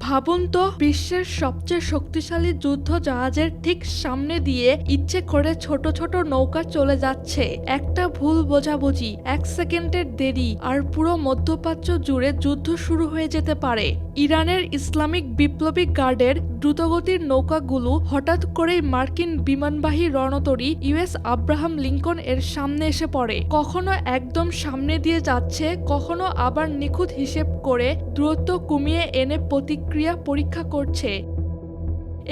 ভাবুন তো, বিশ্বের সবচেয়ে শক্তিশালী যুদ্ধ জাহাজের ঠিক সামনে দিয়ে ইচ্ছে করে ছোট ছোট নৌকা চলে যাচ্ছে। একটা ভুল বোঝাবুঝি, 1 সেকেন্ডের দেরি আর পুরো মধ্যপ্রাচ্য জুড়ে যুদ্ধ শুরু হয়ে যেতে পারে। ইরানের ইসলামিক বিপ্লবী গার্ডের দ্রুতগতির নৌকাগুলো হঠাৎ করেই মার্কিন বিমানবাহী রণতরী ইউএস আব্রাহাম লিঙ্কন এর সামনে এসে পড়ে। কখনো একদম সামনে দিয়ে যাচ্ছে, কখনো আবার নিখুঁত হিসেব করে দূরত্ব কমিয়ে এনে প্রতিক্রিয়া পরীক্ষা করছে।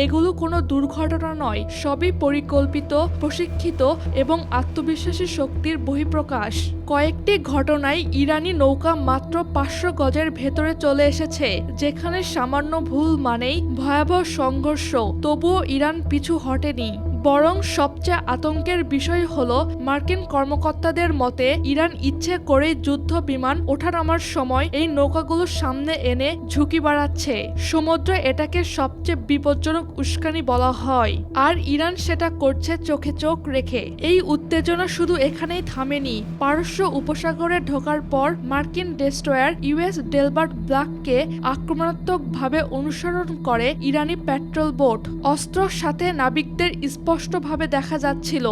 এগুলো কোনো দুর্ঘটনা নয়, সবই পরিকল্পিত, প্রশিক্ষিত এবং আত্মবিশ্বাসী শক্তির বহিঃপ্রকাশ। কয়েকটি ঘটনায় ইরানি নৌকা মাত্র 500 গজের ভেতরে চলে এসেছে, যেখানে সামান্য ভুল মানেই ভয়াবহ সংঘর্ষ। তবুও ইরান পিছু হটেনি। বরং সবচেয়ে আতঙ্কের বিষয় হলো, মার্কিন কর্মকর্তাদের মতে ইরান ইচ্ছে করেই যুদ্ধ বিমান ওঠানামার সময় এই নৌকাগুলোর সামনে এনে ঝুঁকি বাড়াচ্ছে। সমুদ্রে এটাকে সবচেয়ে বিপজ্জনক উস্কানি বলা হয়, আর ইরান সেটা করছে চোখে চোখ রেখে। এই উত্তেজনা শুধু এখানেই থামেনি। পারস্য উপসাগরে ঢোকার পর মার্কিন ডেস্ট্রয়ার ইউএস ডেলবার্ট ব্ল্যাককে আক্রমণাত্মকভাবে অনুসরণ করে ইরানি পেট্রোল বোট। অস্ত্র সাথে নাবিকদের স্পষ্টভাবে দেখা যাচ্ছিল।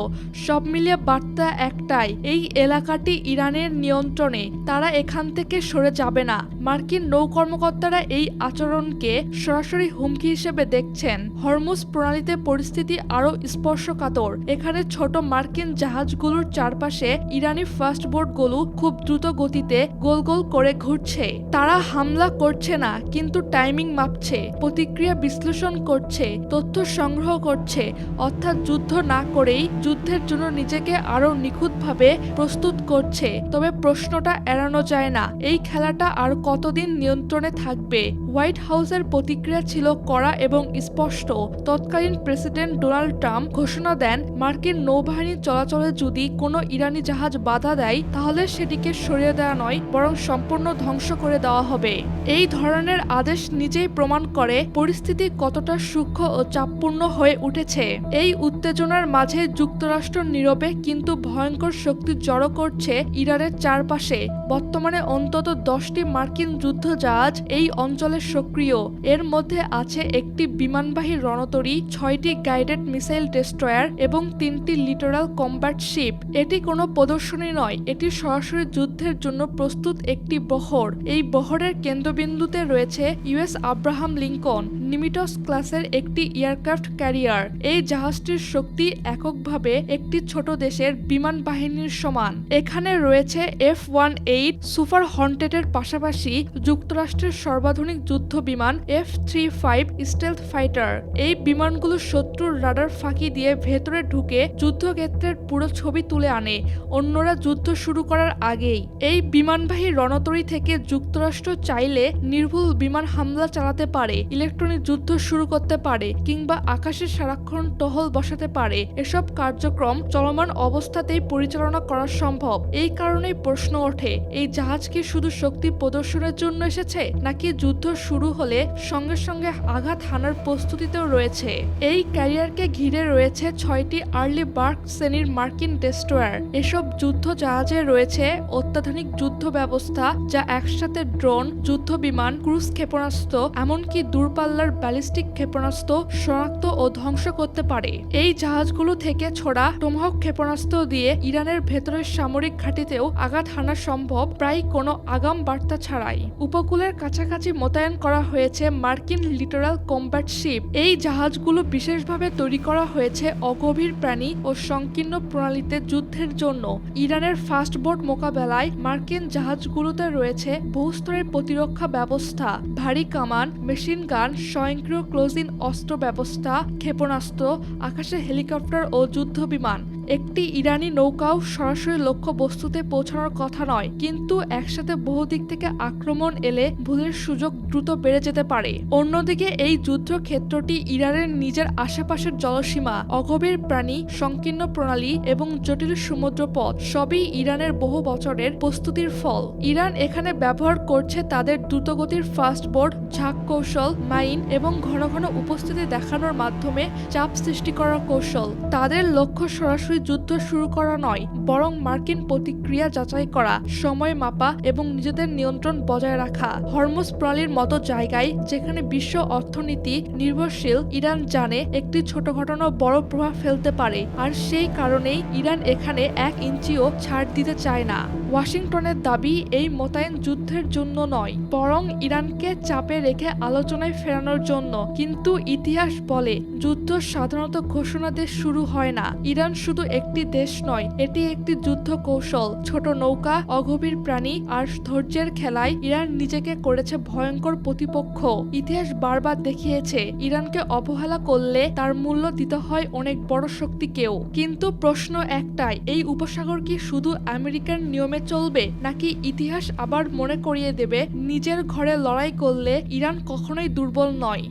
সব মিলিয়ে বার্তা একটাই, এই এলাকাটি ইরানের নিয়ন্ত্রণে, তারা এখান থেকে সরে যাবে না। মার্কিন নৌ কর্মকর্তারা এই আচরণকে সরাসরি হুমকি হিসেবে দেখছেন। হরমুজ প্রণালীতে পরিস্থিতি আরও স্পর্শকাতর। এখানে ছোট মার্কিন জাহাজগুলোর চারপাশে ইরানি ফাস্ট বোটগুলো খুব দ্রুত গতিতে গোল গোল করে ঘুরছে। তারা হামলা করছে না, কিন্তু টাইমিং মাপছে, প্রতিক্রিয়া বিশ্লেষণ করছে, তথ্য সংগ্রহ করছে, অর্থাৎ যুদ্ধ না করেই যুদ্ধের জন্য নিজেকে আরো নিখুঁতভাবে প্রস্তুত করছে। তবে প্রশ্নটা এড়ানো যায় না, এই খেলাটা আর কতদিন নিয়ন্ত্রণে থাকবে? হোয়াইট হাউসের প্রতিক্রিয়া ছিল কড়া এবং স্পষ্ট। তৎকালীন প্রেসিডেন্ট ডোনাল্ড ট্রাম্প ঘোষণা দেন, মার্কিন নৌবাহিনী চলাচলে যদি কোনো ইরানি জাহাজ বাধা দেয়, তাহলে সেটিকে সরিয়ে দেওয়া নয়, বরং সম্পূর্ণ ধ্বংস করে দেওয়া হবে। এই ধরনের আদেশ নিজেই প্রমাণ করে পরিস্থিতি কতটা সূক্ষ্ম ও চাপপূর্ণ হয়ে উঠেছে। এই উত্তেজনার মাঝে যুক্তরাষ্ট্র নীরবে কিন্তু ভয়ঙ্কর শক্তি জড়ো করছে ইরানের চারপাশে। বর্তমানে অন্তত 10টি মার্কিন যুদ্ধ জাহাজ এই অঞ্চলে সক্রিয়। এর মধ্যে আছে একটি বিমানবাহী রণতরী, 6টি গাইডেড মিসাইল ডেস্ট্রয়ার এবং 3টি লিটোরাল কম্ব্যাট শিপ। এটি কোনো প্রদর্শনী নয়, এটি সরাসরি যুদ্ধের জন্য প্রস্তুত একটি বহর। এই বহরের কেন্দ্রবিন্দুতে রয়েছে ইউএস আব্রাহাম লিঙ্কন নিমিটস ক্লাসের একটি এয়ারক্রাফট ক্যারিয়ার। এই জাহাজটির শক্তি এককভাবে একটি ছোট দেশের বিমান বাহিনীর সমান। এখানে রয়েছে F-18 সুপার হন্টেটের পাশাপাশি যুক্তরাষ্ট্রের সর্বাধুনিক যুদ্ধ বিমান F-35 স্টেলথ ফাইটার। এই বিমানগুলো শত্রুর রাডার ফাঁকি দিয়ে ভেতরে ঢুকে যুদ্ধক্ষেত্রের পুরো ছবি তুলে আনে, অন্যরা যুদ্ধ শুরু করার আগেই। এই বিমানবাহী রণতরী থেকে যুক্তরাষ্ট্র চাইলে নির্ভুল বিমান হামলা চালাতে পারে, ইলেকট্রনিক যুদ্ধ শুরু করতে পারে, কিংবা আকাশে সারাক্ষণ টহল বসাতে পারে। এসব কার্যক্রম চলমান অবস্থাতেই পরিচালনা করা সম্ভব। এই কারণেই প্রশ্ন ওঠে, এই জাহাজ কি শুধু শক্তি প্রদর্শনের জন্য এসেছে, নাকি যুদ্ধ শুরু হলে সঙ্গে সঙ্গে আঘাত হানার প্রস্তুতিতেও রয়েছে? এই ক্যারিয়ারকে ঘিরে রয়েছে 6টি আর্লি বার্ক শ্রেণীর মার্কিন ডেস্ট্রয়ার। এসব যুদ্ধ জাহাজে রয়েছে অত্যাধুনিক যুদ্ধ ব্যবস্থা, যা একসাথে ড্রোন, যুদ্ধ বিমান, ক্রুজ ক্ষেপণাস্ত্র, এমনকি দূরপাল্লার ব্যালিস্টিক ক্ষেপণাস্ত্র শনাক্ত ও ধ্বংস করতে পারে। এই জাহাজগুলো থেকে ছোড়া টোমাহক ক্ষেপণাস্ত্র দিয়ে ইরানের ভেতরের সামরিক ঘাঁটিতেও আঘাত হানা সম্ভব, প্রায় কোনো আগাম বার্তা ছাড়াই। উপকূলের কাছাকাছি মোতায়েন করা হয়েছে মার্কিন লিটোরাল কম্ব্যাট শিপ। এই জাহাজগুলো বিশেষভাবে তৈরি করা হয়েছে অগভীর প্রাণী ও সংকীর্ণ প্রণালীতে যুদ্ধের জন্য। ইরানের ফাস্ট বোট মোকাবেলায় মার্কিন জাহাজগুলোতে রয়েছে বহুস্তরের প্রতিরক্ষা ব্যবস্থা, ভারী কামান, মেশিন গান, স্বয়ংক্রিয় ক্লোজিং অস্ত্র ব্যবস্থা, ক্ষেপণাস্ত্র, আকাশে হেলিকপ্টার ও যুদ্ধ বিমান। একটি ইরানি নৌকাও সরাসরি লক্ষ্য বস্তুতে পৌঁছানোর কথা নয়, কিন্তু একসাথে বহু দিক থেকে আক্রমণ এলে ভুলের সুযোগ দ্রুত বেড়ে যেতে পারে। অন্যদিকে এই যুদ্ধক্ষেত্রটি ইরানের নিজের আশেপাশের জলসীমা, অগভীর প্রাণী, সংকীর্ণ প্রণালী এবং জটিল সমুদ্রপথ সবই ইরানের বহু বছরের প্রস্তুতির ফল। ইরান এখানে ব্যবহার করছে তাদের দ্রুতগতির ফাস্ট বোট, ঝাঁক কৌশল, মাইন এবং ঘন ঘন উপস্থিতি দেখানোর মাধ্যমে চাপ সৃষ্টি করার কৌশল। তাদের লক্ষ্য সরাসরি যুদ্ধ শুরু করা নয়, বরং মার্কিন প্রতিক্রিয়া যাচাই করা, সময় মাপা এবং নিজেদের নিয়ন্ত্রণ বজায় রাখা। হরমুজ প্রণালীর মতো জায়গায় যেখানে বিশ্ব অর্থনীতি নির্ভরশীল, ইরান জানে একটি ছোট ঘটনা বড় প্রভাব ফেলতে পারে, আর সেই কারণেই ইরান এখানে 1 ইঞ্চিও ছাড় দিতে চায় না। ওয়াশিংটনের দাবি এই মোতায়েন যুদ্ধের জন্য নয়, বরং ইরানকে চাপে রেখে আলোচনায় ফেরানোর জন্য। কিন্তু ইতিহাস বলে যুদ্ধ সাধারণত ঘোষণা দিয়ে শুরু হয় না। ইরান শুধু একটি দেশ নয়, এটি একটি যুদ্ধ কৌশল। ছোট নৌকা, অগভীর প্রাণী আর ধৈর্যের খেলায় ইরান নিজেকে করেছে ভয়ঙ্কর প্রতিপক্ষ। ইতিহাস বারবার দেখিয়েছে ইরানকে অবহেলা করলে তার মূল্য দিতে হয় অনেক বড় শক্তিকেও। কিন্তু প্রশ্ন একটাই, এই উপসাগর কি শুধু আমেরিকার নিয়মে চলবে, নাকি ইতিহাস আবার মনে করিয়ে দেবে নিজের ঘরে লড়াই করলে ইরান কখনোই দুর্বল নয়?